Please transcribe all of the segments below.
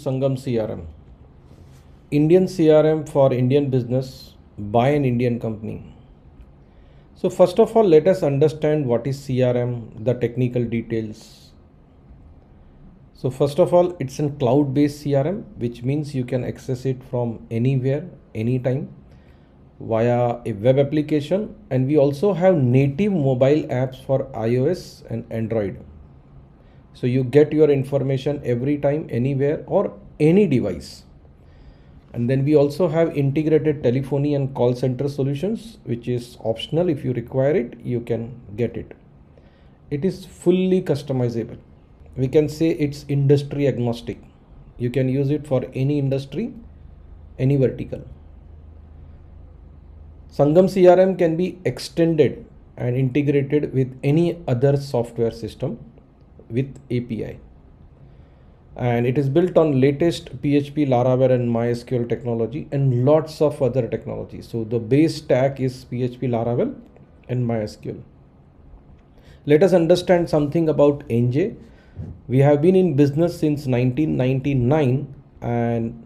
Sangam CRM, Indian CRM for Indian business by an Indian company. So first of all, let us understand what is CRM, the technical details. So first of all, it's a cloud-based CRM, which means you can access it from anywhere, anytime via a web application, and we also have native mobile apps for iOS and Android. So you get your information every time, anywhere or any device. And then we also have integrated telephony and call center solutions, which is optional. If you require it, you can get it. It is fully customizable. We can say it's industry agnostic. You can use it for any industry, any vertical. Sangam CRM can be extended and integrated with any other software system with API. And it is built on latest PHP, Laravel and MySQL technology and lots of other technology. So the base stack is PHP, Laravel and MySQL. Let us understand something about NJ. We have been in business since 1999 and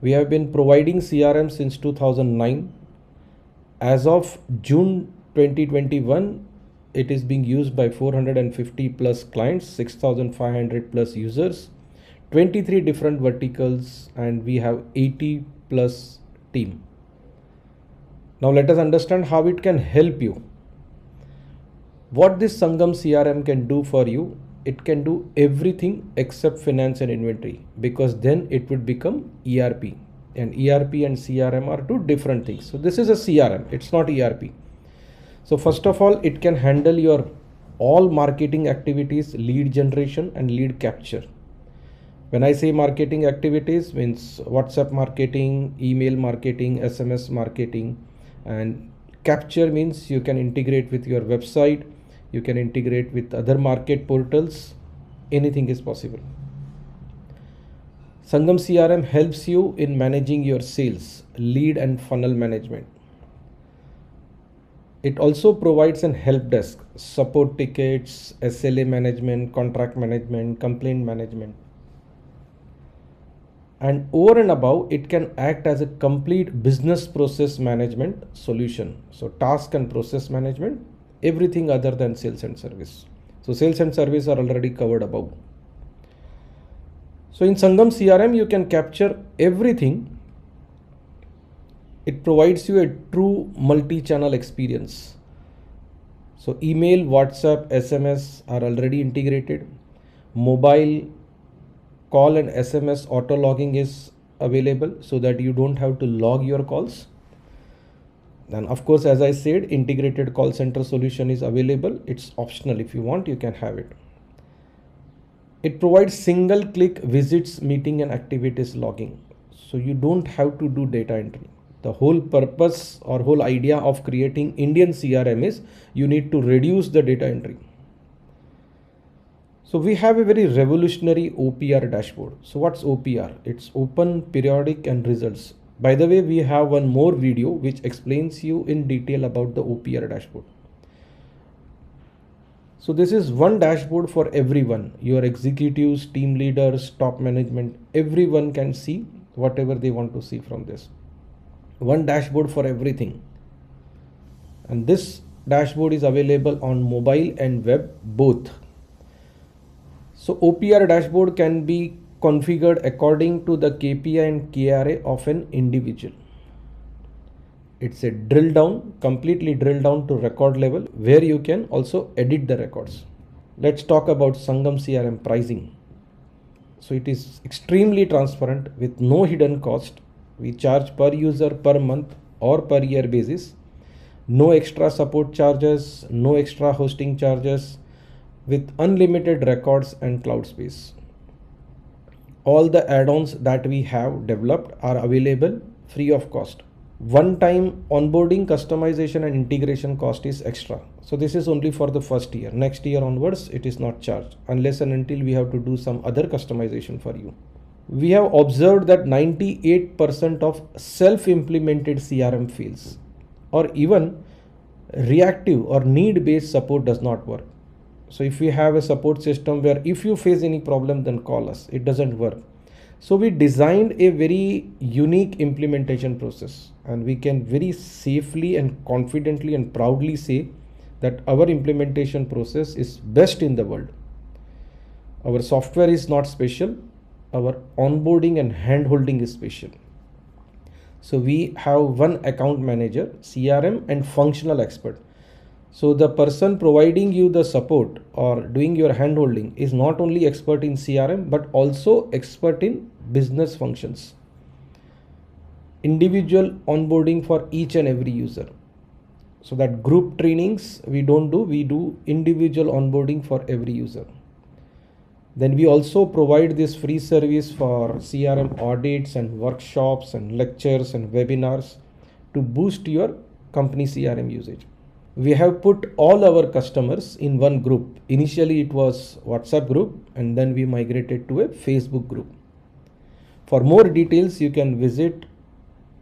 we have been providing CRM since 2009. As of June 2021, it is being used by 450 plus clients, 6,500 plus users, 23 different verticals, and we have 80 plus team. Now let us understand how it can help you. What this Sangam CRM can do for you, it can do everything except finance and inventory, because then it would become ERP, and ERP and CRM are two different things. So this is a CRM, it's not ERP. So first of all, it can handle your all marketing activities, lead generation and lead capture. When I say marketing activities, means WhatsApp marketing, email marketing, SMS marketing, and capture means you can integrate with your website, you can integrate with other market portals, anything is possible. Sangam CRM helps you in managing your sales, lead and funnel management. It also provides an help desk, support tickets, SLA management, contract management, complaint management. And over and above, it can act as a complete business process management solution. So task and process management, everything other than sales and service. So sales and service are already covered above. So in Sangam CRM, you can capture everything. It provides you a true multi-channel experience. So email, WhatsApp, SMS are already integrated. Mobile call and SMS auto logging is available so that you don't have to log your calls. And of course, as I said, integrated call center solution is available. It's optional. If you want, you can have it. It provides single click visits, meeting and activities logging. So you don't have to do data entry. The whole purpose or whole idea of creating Indian CRM is you need to reduce the data entry. So we have a very revolutionary OPR dashboard. So what's OPR? It's open, periodic and results. By the way, we have one more video which explains you in detail about the OPR dashboard. So this is one dashboard for everyone, your executives, team leaders, top management, everyone can see whatever they want to see from this. One dashboard for everything. And this dashboard is available on mobile and web both. So OPR dashboard can be configured according to the KPI and KRA of an individual. It's a drill down, completely drill down to record level where you can also edit the records. Let's talk about Sangam CRM pricing. So it is extremely transparent with no hidden cost. We charge per user per month or per year basis. No extra support charges, no extra hosting charges, with unlimited records and cloud space. All the add-ons that we have developed are available free of cost. One-time onboarding, customization and integration cost is extra. So this is only for the first year. Next year onwards, it is not charged unless and until we have to do some other customization for you. We have observed that 98% of self-implemented CRM fails, or even reactive or need-based support does not work. So if we have a support system where if you face any problem, then call us, it doesn't work. So we designed a very unique implementation process, and we can very safely and confidently and proudly say that our implementation process is best in the world. Our software is not special, our onboarding and hand-holding is special. So we have one account manager, CRM, and functional expert. So the person providing you the support or doing your hand-holding is not only expert in CRM, but also expert in business functions. Individual onboarding for each and every user. So that group trainings we don't do, we do individual onboarding for every user. Then we also provide this free service for CRM audits and workshops and lectures and webinars to boost your company CRM usage. We have put all our customers in one group. Initially it was WhatsApp group, and then we migrated to a Facebook group. For more details, you can visit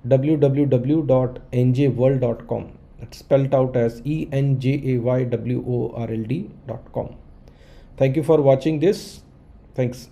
www.njayworld.com. It's spelled out as ENJAYWORLD.com. Thank you for watching this. Thanks.